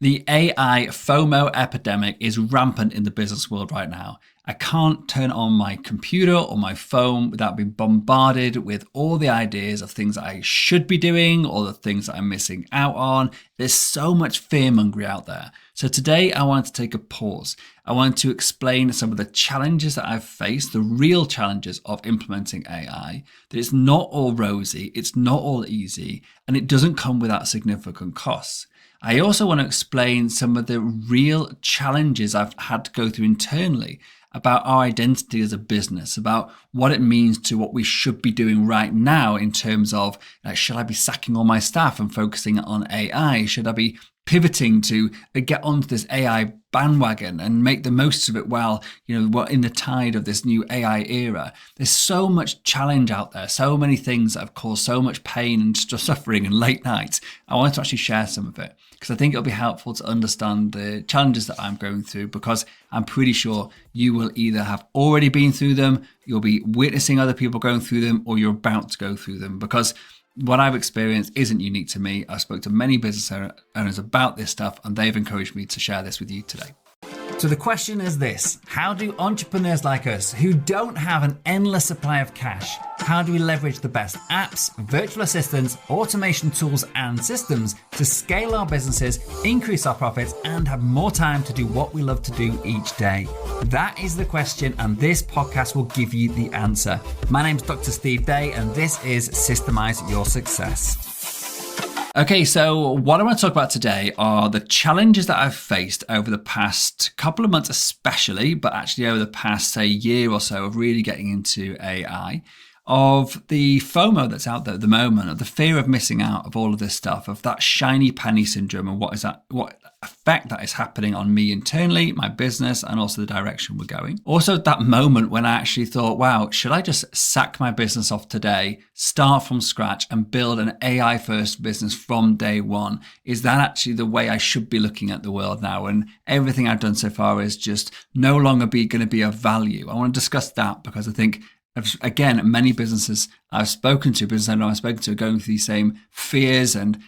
The AI FOMO epidemic is rampant in the business world right now. I can't turn on my computer or my phone without being bombarded with all the ideas of things that I should be doing or the things that I'm missing out on. There's so much fear-mongering out there. So today I wanted to take a pause. I wanted to explain some of the challenges that I've faced, the real challenges of implementing AI, that it's not all rosy, it's not all easy, and it doesn't come without significant costs. I also want to explain some of the real challenges I've had to go through internally about our identity as a business, about what it means to what we should be doing right now in terms of, should I be sacking all my staff and focusing on AI? Should I be pivoting to get onto this AI bandwagon and make the most of it while, we're in the tide of this new AI era? There's so much challenge out there, so many things that have caused so much pain and suffering and late nights. I wanted to actually share some of it because I think it'll be helpful to understand the challenges that I'm going through, because I'm pretty sure you will either have already been through them, you'll be witnessing other people going through them, or you're about to go through them, because what I've experienced isn't unique to me. I spoke to many business owners about this stuff, and they've encouraged me to share this with you today. So the question is this: how do entrepreneurs like us, who don't have an endless supply of cash, how do we leverage the best apps, virtual assistants, automation tools, and systems to scale our businesses, increase our profits, and have more time to do what we love to do each day? That is the question, and this podcast will give you the answer. My name's Dr. Steve Day, and this is Systemize Your Success. Okay, so what I want to talk about today are the challenges that I've faced over the past couple of months especially, but actually over the past, say, year or so of really getting into AI, of the FOMO that's out there at the moment, of the fear of missing out, of all of this stuff, of that shiny penny syndrome, and what effect that is happening on me internally, my business, and also the direction we're going. Also, that moment when I actually thought, wow, should I just sack my business off today, start from scratch, and build an AI first business from day one? Is that actually the way I should be looking at the world now? And everything I've done so far is just no longer going to be of value. I want to discuss that because I think, again, many businesses I've spoken to, are going through these same fears and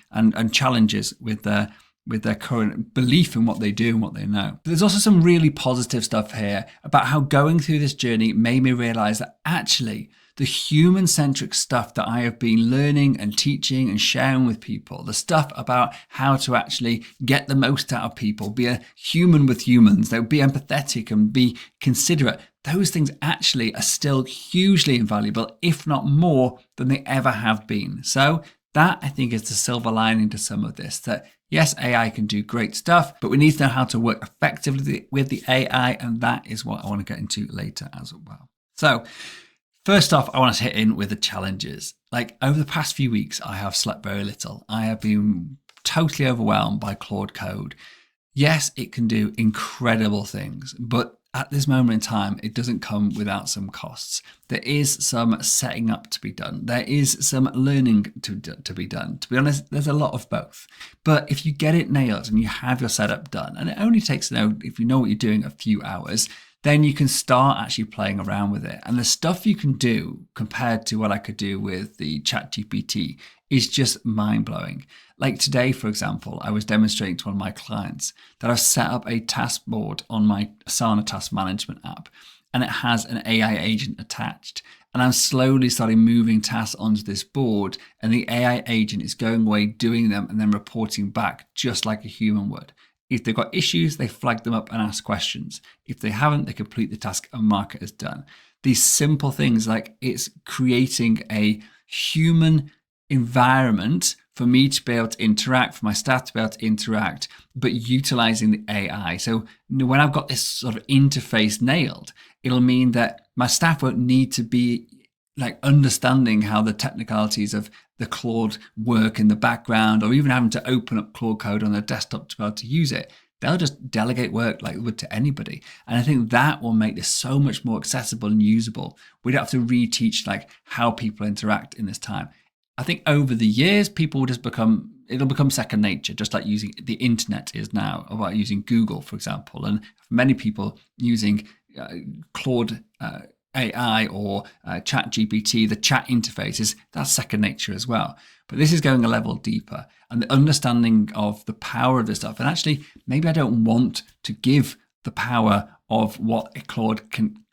challenges with their current belief in what they do and what they know. There's also some really positive stuff here about how going through this journey made me realize that actually the human-centric stuff that I have been learning and teaching and sharing with people, the stuff about how to actually get the most out of people, be a human with humans, that would be empathetic and be considerate, those things actually are still hugely invaluable, if not more than they ever have been. So that, I think, is the silver lining to some of this, that yes, AI can do great stuff, but we need to know how to work effectively with the AI, and that is what I want to get into later as well. So first off, I want to hit in with the challenges. Over the past few weeks, I have slept very little. I have been totally overwhelmed by Claude Code. Yes, it can do incredible things, but at this moment in time, it doesn't come without some costs. There is some setting up to be done. There is some learning to be done. To be honest, there's a lot of both. But if you get it nailed and you have your setup done, and it only takes, if you know what you're doing, a few hours, then you can start actually playing around with it. And the stuff you can do compared to what I could do with the ChatGPT is just mind-blowing. Like today, for example, I was demonstrating to one of my clients that I've set up a task board on my Asana task management app, and it has an AI agent attached. And I'm slowly starting moving tasks onto this board, and the AI agent is going away, doing them, and then reporting back just like a human would. If they've got issues, they flag them up and ask questions. If they haven't, they complete the task and mark it as done. These simple things, like it's creating a human environment for me to be able to interact, for my staff to be able to interact, but utilizing the AI. So when I've got this sort of interface nailed, it'll mean that my staff won't need to be understanding how the technicalities of the Claude work in the background, or even having to open up Claude Code on their desktop to be able to use it. They'll just delegate work like it would to anybody. And I think that will make this so much more accessible and usable. We don't have to reteach how people interact in this time. I think over the years, people will it'll become second nature, just like using the internet is now, about using Google, for example. And for many people, using Claude AI or chat GPT, the chat interfaces, that's second nature as well. But this is going a level deeper, and the understanding of the power of this stuff. And actually, maybe I don't want to give the power of what a Claude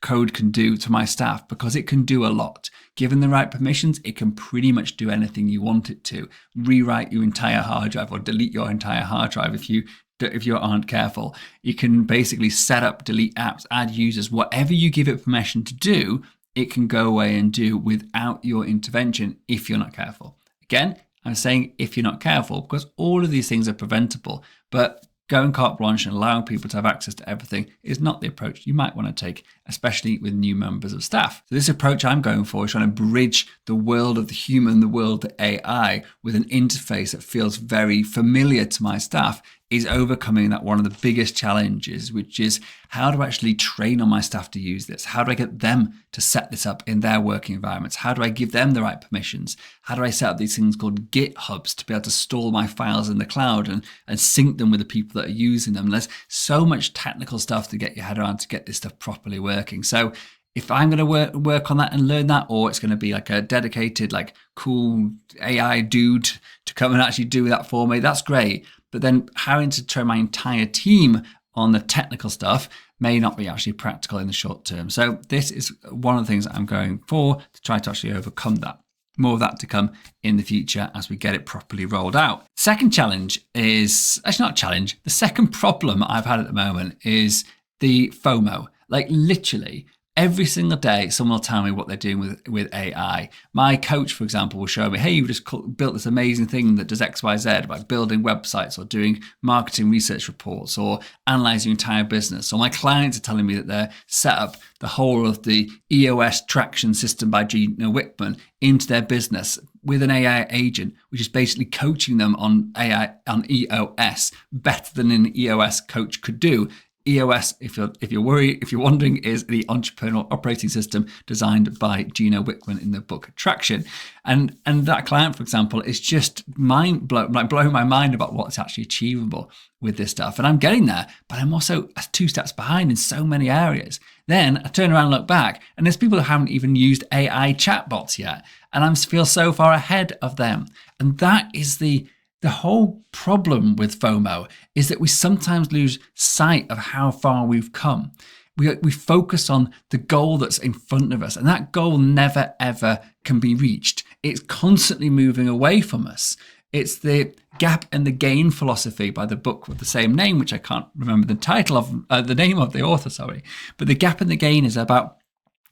Code can do to my staff, because it can do a lot. Given the right permissions, it can pretty much do anything you want it to. Rewrite your entire hard drive or delete your entire hard drive if you aren't careful. You can basically set up, delete apps, add users, whatever you give it permission to do, it can go away and do without your intervention if you're not careful. Again, I'm saying if you're not careful, because all of these things are preventable, but going carte blanche and allowing people to have access to everything is not the approach you might want to take, especially with new members of staff. So this approach I'm going for is trying to bridge the world of the human, the world of AI, with an interface that feels very familiar to my staff, is overcoming that one of the biggest challenges, which is how do I actually train on my staff to use this? How do I get them to set this up in their working environments? How do I give them the right permissions? How do I set up these things called GitHubs to be able to store my files in the cloud and sync them with the people that are using them? There's so much technical stuff to get your head around to get this stuff properly working. So if I'm going to work on that and learn that, or it's going to be like a dedicated, like cool AI dude to come and actually do that for me, that's great. But then having to train my entire team on the technical stuff may not be actually practical in the short term. So this is one of the things I'm going for to try to actually overcome that. More of that to come in the future as we get it properly rolled out. Second challenge is, actually not challenge, the second problem I've had at the moment is the FOMO. Like literally, every single day, someone will tell me what they're doing with AI. My coach, for example, will show me, hey, you've just built this amazing thing that does X, Y, Z, by building websites or doing marketing research reports or analyzing your entire business. Or my clients are telling me that they're set up the whole of the EOS traction system by Gino Wickman into their business with an AI agent, which is basically coaching them on AI, on EOS, better than an EOS coach could do. EOS, if you're wondering, is the entrepreneurial operating system designed by Gino Wickman in the book Traction. And that client, for example, is just blowing my mind about what's actually achievable with this stuff. And I'm getting there, but I'm also 2 steps behind in so many areas. Then I turn around and look back, and there's people who haven't even used AI chatbots yet, and I feel so far ahead of them. And that is the whole problem with FOMO, is that we sometimes lose sight of how far we've come. We focus on the goal that's in front of us, and that goal never, ever can be reached. It's constantly moving away from us. It's the gap and the gain philosophy by the book with the same name, which I can't remember the title of, the name of the author, sorry. But the gap and the gain is about,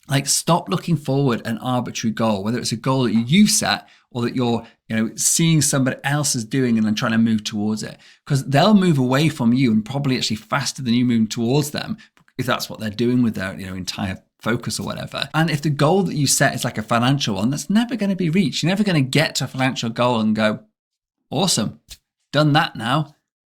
like, stop looking forward an arbitrary goal, whether it's a goal that you've set or that you're seeing somebody else is doing and then trying to move towards it, because they'll move away from you and probably actually faster than you move towards them, if that's what they're doing with their entire focus or whatever. And if the goal that you set is like a financial one, that's never going to be reached. You're never going to get to a financial goal and go, awesome, done that now,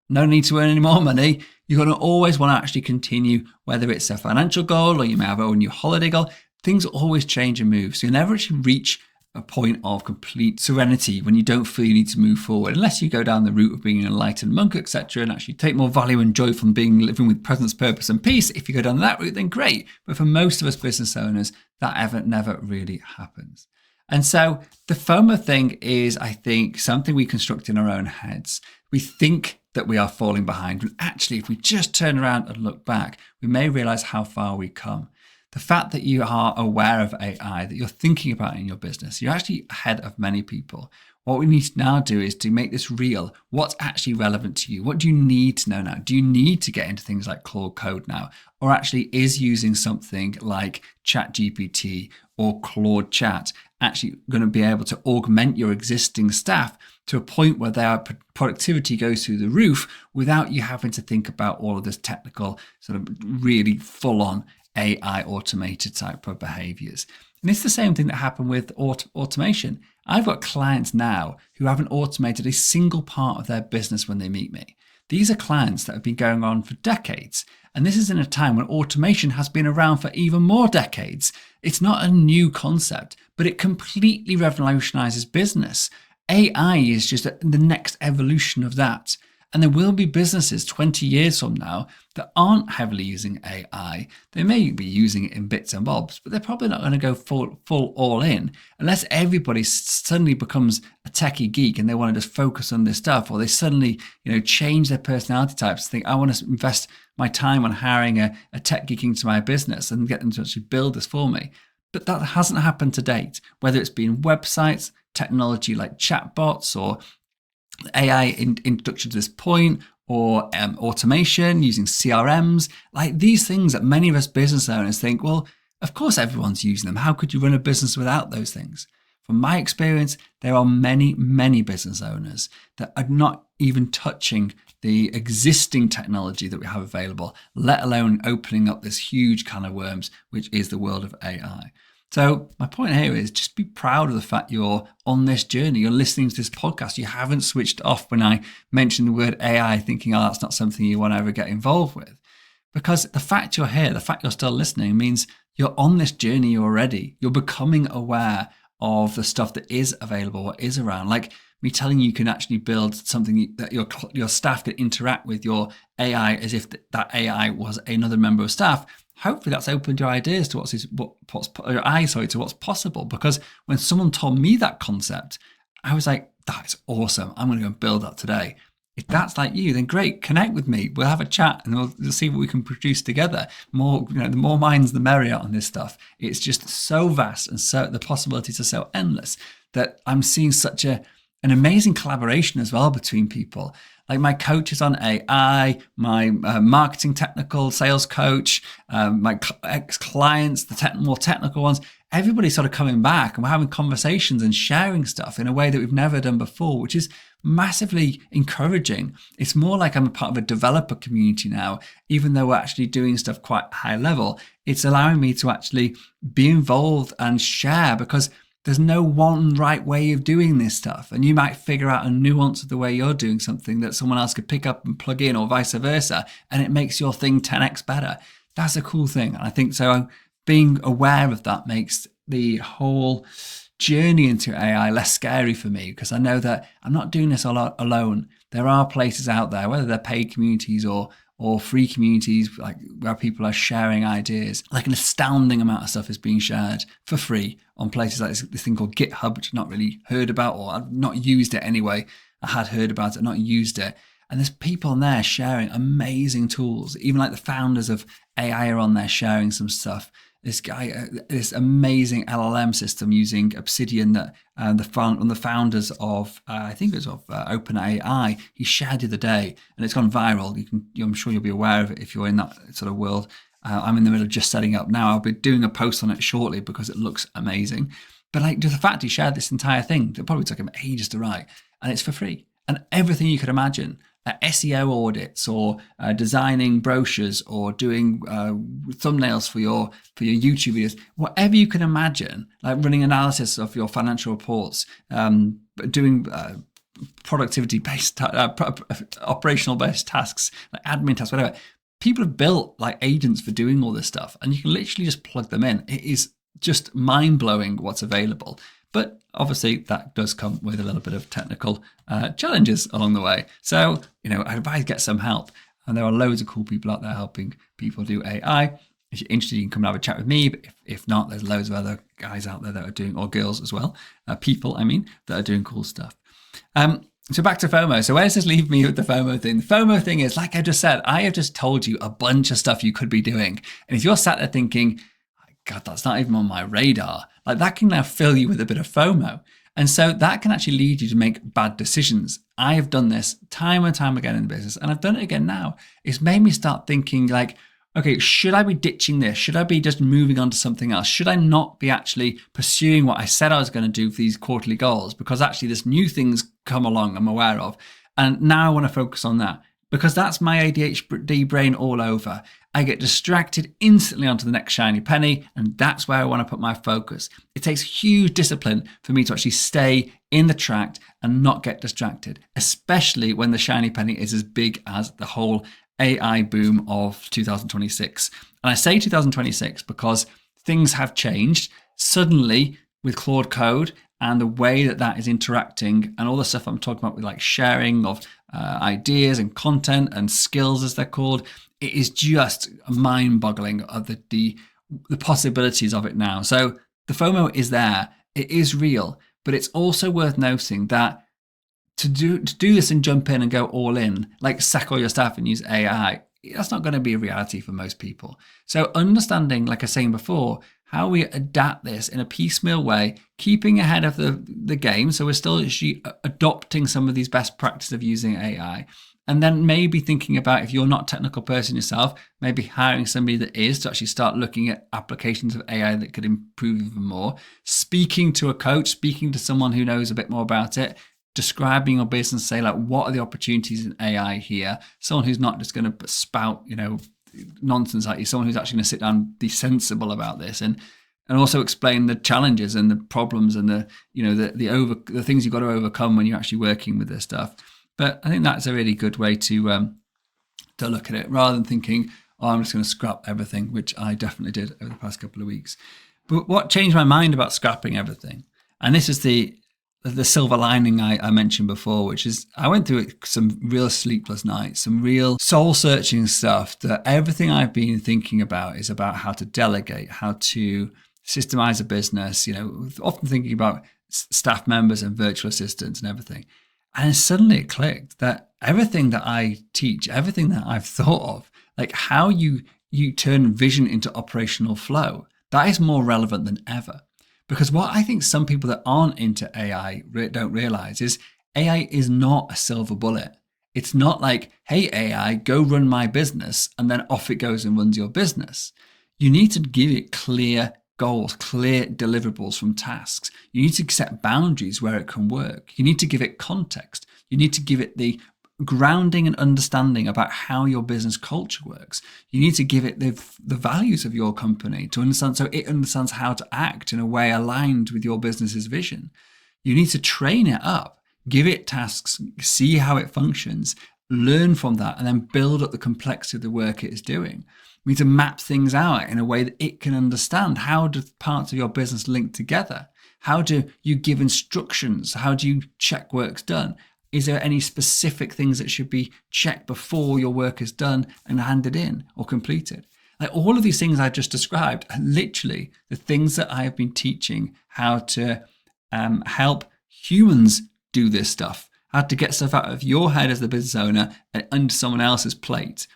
no need to earn any more money. You're going to always want to actually continue, whether it's a financial goal or you may have a new holiday goal. Things always change and move. So you never actually reach a point of complete serenity when you don't feel you need to move forward, unless you go down the route of being an enlightened monk, etc., and actually take more value and joy from living with presence, purpose, and peace. If you go down that route, then great. But for most of us business owners, that never really happens. And so the FOMO thing is, I think, something we construct in our own heads. We think that we are falling behind, when actually, if we just turn around and look back, we may realize how far we come. The fact that you are aware of AI, that you're thinking about it in your business, you're actually ahead of many people. What we need to now do is to make this real. What's actually relevant to you? What do you need to know now? Do you need to get into things like Claude Code now? Or actually is using something like ChatGPT or Claude Chat actually going to be able to augment your existing staff to a point where their productivity goes through the roof without you having to think about all of this technical, sort of really full-on AI automated type of behaviors? And it's the same thing that happened with automation. I've got clients now who haven't automated a single part of their business when they meet me. These are clients that have been going on for decades. And this is in a time when automation has been around for even more decades. It's not a new concept, but it completely revolutionizes business. AI is just the next evolution of that. And there will be businesses 20 years from now that aren't heavily using AI. They may be using it in bits and bobs, but they're probably not going to go full all in unless everybody suddenly becomes a techie geek and they want to just focus on this stuff, or they suddenly, change their personality types to think, I want to invest my time on hiring a tech geek into my business and get them to actually build this for me. But that hasn't happened to date, whether it's been websites, technology like chatbots, or AI introduction to this point, or automation using CRMs, like these things that many of us business owners think, well, of course everyone's using them. How could you run a business without those things? From my experience, there are many, many business owners that are not even touching the existing technology that we have available, let alone opening up this huge can of worms, which is the world of AI. So my point here is just be proud of the fact you're on this journey. You're listening to this podcast. You haven't switched off when I mentioned the word AI thinking, oh, that's not something you want to ever get involved with. Because the fact you're here, the fact you're still listening means you're on this journey already. You're becoming aware of the stuff that is available, what is around. Like me telling you can actually build something that your staff can interact with your AI as if that AI was another member of staff. Hopefully that's opened your ideas to what's possible. Because when someone told me that concept, I was like, that's awesome. I'm going to go and build that today. If that's like you, then great, connect with me. We'll have a chat and we'll see what we can produce together. The more minds, the merrier on this stuff. It's just so vast, and so the possibilities are so endless that I'm seeing such an amazing collaboration as well between people. Like my coaches on AI, my marketing technical sales coach, my ex-clients, the more technical ones, everybody's sort of coming back and we're having conversations and sharing stuff in a way that we've never done before, which is massively encouraging. It's more like I'm a part of a developer community now, even though we're actually doing stuff quite high level. It's allowing me to actually be involved and share, because there's no one right way of doing this stuff. And you might figure out a nuance of the way you're doing something that someone else could pick up and plug in, or vice versa, and it makes your thing 10x better. That's a cool thing. And I think so being aware of that makes the whole journey into AI less scary for me, because I know that I'm not doing this a lot alone. There are places out there, whether they're paid communities or free communities, like where people are sharing ideas. Like an astounding amount of stuff is being shared for free on places like this thing called GitHub, which I've not really heard about, or I've not used it anyway. I had heard about it, not used it. And there's people on there sharing amazing tools. Even like the founders of AI are on there sharing some stuff. This guy, this amazing LLM system using Obsidian that the founders of, I think it was of OpenAI, he shared the other day, and it's gone viral. I'm sure you'll be aware of it if you're in that sort of world. I'm in the middle of just setting up now. I'll be doing a post on it shortly because it looks amazing. But like just the fact he shared this entire thing, it probably took him ages to write, and it's for free. And everything you could imagine. SEO audits, or designing brochures, or doing thumbnails for your YouTube videos, whatever you can imagine, like running analysis of your financial reports, doing productivity-based, operational-based tasks, like admin tasks, whatever. People have built like agents for doing all this stuff, and you can literally just plug them in. It is just mind-blowing what's available. But obviously that does come with a little bit of technical challenges along the way. So, I advise get some help. And there are loads of cool people out there helping people do AI. If you're interested, you can come and have a chat with me. But if not, there's loads of other guys out there that are doing, or girls as well, that are doing cool stuff. So back to FOMO. So where does this leave me with the FOMO thing? The FOMO thing is, like I just said, I have just told you a bunch of stuff you could be doing. And if you're sat there thinking, God, that's not even on my radar, like that can now fill you with a bit of FOMO. And so that can actually lead you to make bad decisions. I have done this time and time again in the business, and I've done it again now. It's made me start thinking like, okay, should I be ditching this? Should I be just moving on to something else? Should I not be actually pursuing what I said I was going to do for these quarterly goals? Because actually this new things come along I'm aware of. And now I want to focus on that, because that's my ADHD brain all over. I get distracted instantly onto the next shiny penny, and that's where I want to put my focus. It takes huge discipline for me to actually stay in the track and not get distracted, especially when the shiny penny is as big as the whole AI boom of 2026. And I say 2026 because things have changed. Suddenly, with Claude Code and the way that that is interacting and all the stuff I'm talking about with like sharing of ideas and content and skills, as they're called, it is just mind-boggling of the possibilities of it now. So the FOMO is there, it is real, but it's also worth noting that to do this and jump in and go all in, like sack all your staff and use AI, that's not going to be a reality for most people. So understanding, like I was saying before, how we adapt this in a piecemeal way, keeping ahead of the game. So we're still actually adopting some of these best practices of using AI. And then maybe thinking about, if you're not a technical person yourself, maybe hiring somebody that is, to actually start looking at applications of AI that could improve even more. Speaking to a coach, speaking to someone who knows a bit more about it, describing your business, say like, what are the opportunities in AI here? Someone who's not just going to spout, nonsense at you, someone who's actually going to sit down and be sensible about this, and also explain the challenges and the problems and the things you've got to overcome when you're actually working with this stuff. But I think that's a really good way to look at it, rather than thinking, oh, I'm just going to scrap everything, which I definitely did over the past couple of weeks. But what changed my mind about scrapping everything, and this is the silver lining I mentioned before, which is I went through some real sleepless nights, some real soul-searching stuff, that everything I've been thinking about is about how to delegate, how to systemize a business, often thinking about staff members and virtual assistants and everything. And suddenly it clicked that everything that I teach, everything that I've thought of, like how you turn vision into operational flow, that is more relevant than ever. Because what I think some people that aren't into AI don't realize is AI is not a silver bullet. It's not like, hey, AI, go run my business, and then off it goes and runs your business. You need to give it clear goals, clear deliverables from tasks. You need to set boundaries where it can work. You need to give it context. You need to give it the grounding and understanding about how your business culture works. You need to give it the values of your company to understand, so it understands how to act in a way aligned with your business's vision. You need to train it up, give it tasks, see how it functions, learn from that, and then build up the complexity of the work it is doing. We need to map things out in a way that it can understand. How do parts of your business link together? How do you give instructions? How do you check work's done? Is there any specific things that should be checked before your work is done and handed in or completed? Like all of these things I just described are literally the things that I have been teaching how to help humans do this stuff, how to get stuff out of your head as the business owner and onto someone else's plate.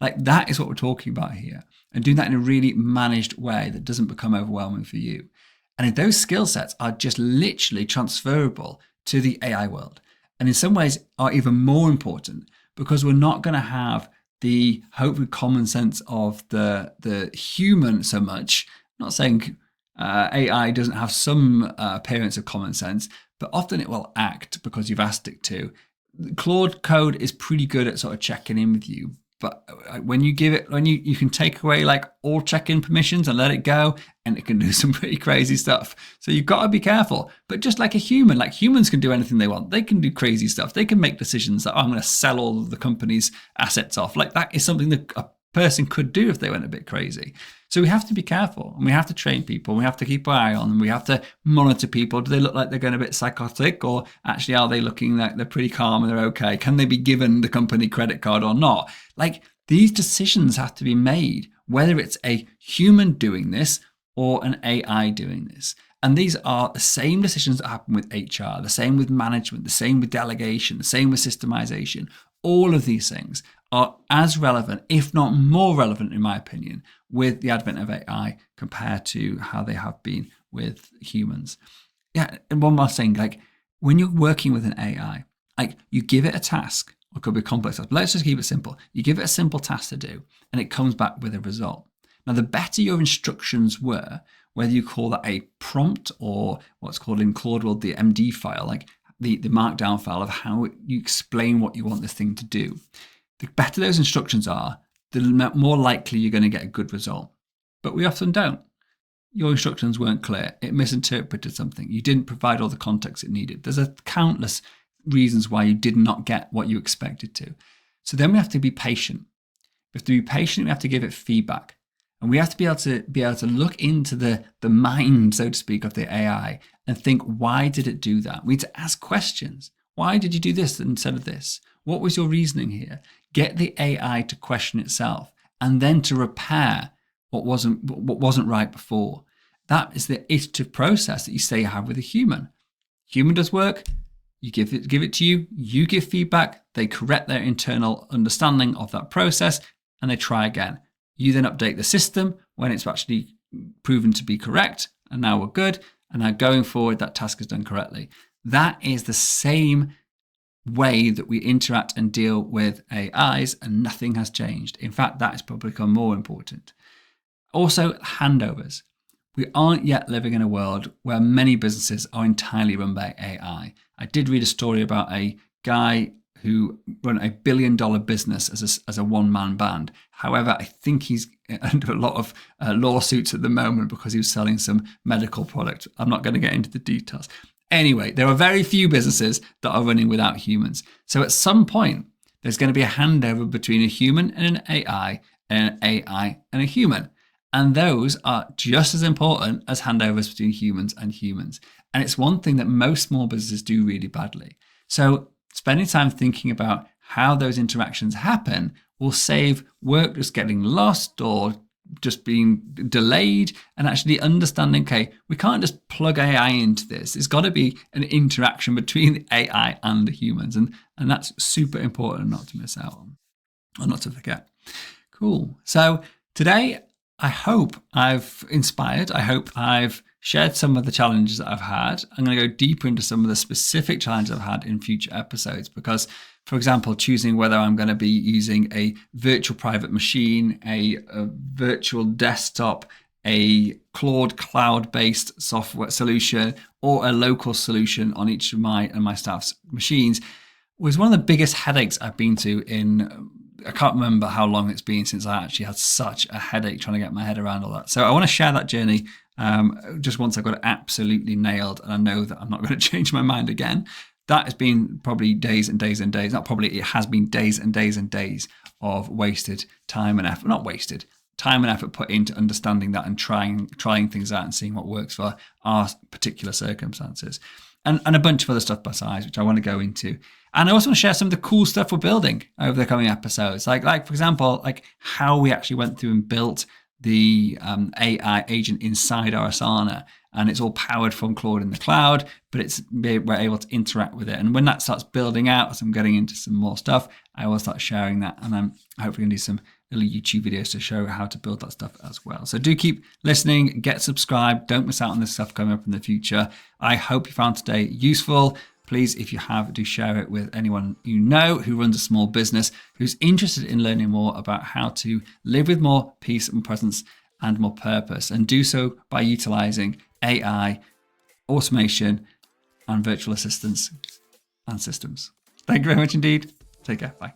Like that is what we're talking about here, and doing that in a really managed way that doesn't become overwhelming for you. And if those skill sets are just literally transferable to the AI world, and in some ways are even more important, because we're not going to have the hopefully common sense of the human so much. I'm not saying AI doesn't have some appearance of common sense, but often it will act because you've asked it to. Claude Code is pretty good at sort of checking in with you. But when you give it, when you can take away like all check-in permissions and let it go, and it can do some pretty crazy stuff. So you've got to be careful. But just like a human, like humans can do anything they want. They can do crazy stuff. They can make decisions that, oh, I'm going to sell all of the company's assets off. Like that is something that a person could do if they went a bit crazy. So we have to be careful, and we have to train people. We have to keep our eye on them. We have to monitor people. Do they look like they're going a bit psychotic, or actually are they looking like they're pretty calm and they're okay? Can they be given the company credit card or not? Like these decisions have to be made, whether it's a human doing this or an AI doing this. And these are the same decisions that happen with HR, the same with management, the same with delegation, the same with systemization. All of these things are as relevant, if not more relevant, in my opinion, with the advent of AI compared to how they have been with humans. Yeah, and one more thing, like when you're working with an AI, like you give it a task, or it could be a complex task, but let's just keep it simple. You give it a simple task to do, and it comes back with a result. Now, the better your instructions were, whether you call that a prompt or what's called in Claude Code the MD file, like the markdown file of how you explain what you want this thing to do, the better those instructions are, the more likely you're going to get a good result. But we often don't. Your instructions weren't clear. It misinterpreted something. You didn't provide all the context it needed. There's a countless reasons why you did not get what you expected to. So then we have to be patient. We have to be patient. We have to give it feedback. And we have to be able to look into the mind, so to speak, of the AI and think, why did it do that? We need to ask questions. Why did you do this instead of this? What was your reasoning here? Get the AI to question itself and then to repair what wasn't right before. That is the iterative process that you say you have with a human. Human does work, you give it to you, you give feedback, they correct their internal understanding of that process, and they try again. You then update the system when it's actually proven to be correct, and now we're good, and now going forward, that task is done correctly. That is the same way that we interact and deal with AIs, and nothing has changed. In fact, that has probably become more important. Also, handovers. We aren't yet living in a world where many businesses are entirely run by AI. I did read a story about a guy who run $1 billion business as a one-man band. However, I think he's under a lot of lawsuits at the moment because he was selling some medical product. I'm not going to get into the details. Anyway, there are very few businesses that are running without humans. So at some point, there's going to be a handover between a human and an AI and an AI and a human. And those are just as important as handovers between humans and humans. And it's one thing that most small businesses do really badly. So spending time thinking about how those interactions happen will save work just getting lost or just being delayed, and actually understanding, okay, we can't just plug AI into this. It's got to be an interaction between the AI and the humans. And that's super important not to miss out on or not to forget. Cool. So today, I hope I've inspired. I hope I've shared some of the challenges that I've had. I'm going to go deeper into some of the specific challenges I've had in future episodes because, for example, choosing whether I'm going to be using a virtual private machine, a virtual desktop, a Claude Cloud-based software solution, or a local solution on each of my and my staff's machines was one of the biggest headaches I've been to in I can't remember how long it's been since I actually had such a headache trying to get my head around all that. So I want to share that journey just once I've got it absolutely nailed and I know that I'm not going to change my mind again. That has been probably days and days and days. Not probably, it has been days and days and days of wasted time and effort. Not wasted, time and effort put into understanding that and trying things out and seeing what works for our particular circumstances. And a bunch of other stuff besides, which I want to go into. And I also want to share some of the cool stuff we're building over the coming episodes. Like for example, like how we actually went through and built the AI agent inside our Asana. And it's all powered from Claude in the cloud, but we're able to interact with it. And when that starts building out, as I'm getting into some more stuff, I will start sharing that. And I'm hopefully going to do some little YouTube videos to show how to build that stuff as well. So do keep listening, get subscribed. Don't miss out on this stuff coming up in the future. I hope you found today useful. Please, if you have, do share it with anyone you know who runs a small business, who's interested in learning more about how to live with more peace and presence and more purpose, and do so by utilizing AI, automation, and virtual assistants and systems. Thank you very much indeed. Take care. Bye.